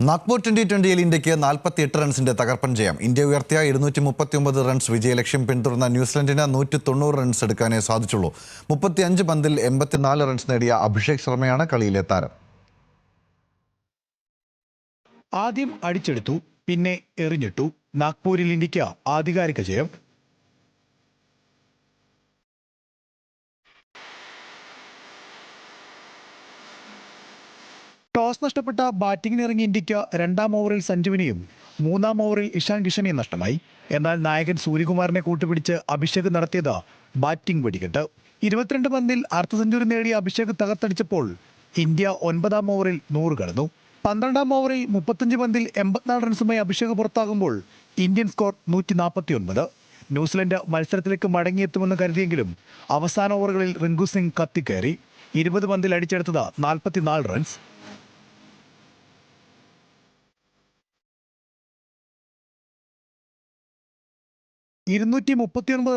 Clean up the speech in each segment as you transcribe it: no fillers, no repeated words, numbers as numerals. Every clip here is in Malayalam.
നാഗ്പൂർ T20 ഇന്ത്യക്ക് 48 റൺസിന്റെ തകർപ്പൻ ജയം. ഇന്ത്യ ഉയർത്തിയ 239 റൺസ് വിജയലക്ഷ്യം പിന്തുടർന്ന ന്യൂസിലൻഡിന് 190 റൺസ് എടുക്കാനേ സാധിച്ചുള്ളൂ. 35 പന്തിൽ 84 റൺസ് നേടിയ അഭിഷേക് ശർമ്മയാണ് കളിയിലെ താരം. ആദ്യം അടിച്ചെടുത്തു, പിന്നെ എറിഞ്ഞിട്ടു. നാഗ്പൂരിൽ ഇന്ത്യക്ക് ആധികാരിക ജയം. ടോസ് നഷ്ടപ്പെട്ട ബാറ്റിംഗിനിറങ്ങിയ ഇന്ത്യക്ക് രണ്ടാം ഓവറിൽ സഞ്ജുവിനെയും മൂന്നാം ഓവറിൽ ഇഷാൻ കിഷനെയും നഷ്ടമായി. എന്നാൽ നായകൻ സൂര്യകുമാറിനെ കൂട്ടുപിടിച്ച് അഭിഷേക് നടത്തിയത് ബാറ്റിംഗ് വെടിക്കെട്ട്. 22 പന്തിൽ അർദ്ധ സെഞ്ചുറി നേടിയ അഭിഷേക് തകർത്തടിച്ചപ്പോൾ ഇന്ത്യ 9-ാം ഓവറിൽ 100 കടന്നു. 12-ാം ഓവറിൽ 35 പന്തിൽ 84 റൺസുമായി അഭിഷേക് പുറത്താകുമ്പോൾ ഇന്ത്യൻ സ്കോർ 149. ന്യൂസിലൻഡ് മത്സരത്തിലേക്ക് മടങ്ങിയെത്തുമെന്ന് കരുതിയെങ്കിലും അവസാന ഓവറുകളിൽ റിങ്കു സിംഗ് കത്തിക്കയറി. 20 പന്തിൽ അടിച്ചെടുത്തത് 44 റൺസ്.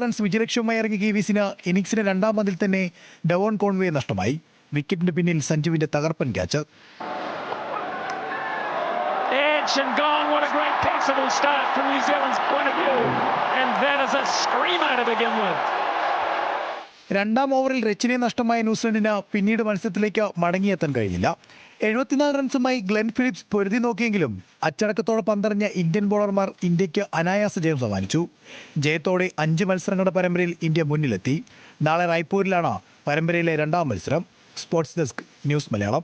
റൺസ് വിജയലക്ഷ്യവുമായി ഇറങ്ങിയ കിവീസിന് ഇന്നിംഗ്സിന്റെ രണ്ടാം പന്തിൽ തന്നെ ഡെവോൺ കോൺവേ നഷ്ടമായി. വിക്കറ്റിന് പിന്നിൽ സഞ്ജുവിന്റെ തകർപ്പൻ ക്യാച്ച്. രണ്ടാം ഓവറിൽ രച്ചിനെ നഷ്ടമായ ന്യൂസിലൻഡിന് പിന്നീട് മത്സരത്തിലേക്ക് മടങ്ങിയെത്താൻ കഴിഞ്ഞില്ല. 74 റൺസുമായി ഗ്ലെൻ ഫിലിപ്സ് പൊരുതി നോക്കിയെങ്കിലും അച്ചടക്കത്തോടെ പന്തെറിഞ്ഞ ഇന്ത്യൻ ബോളർമാർ ഇന്ത്യക്ക് അനായാസ ജയം സമ്മാനിച്ചു. ജയത്തോടെ 5 മത്സരങ്ങളുടെ പരമ്പരയിൽ ഇന്ത്യ മുന്നിലെത്തി. നാളെ റായ്പൂരിലാണ് പരമ്പരയിലെ രണ്ടാം മത്സരം. Sports desk, news Malayalam.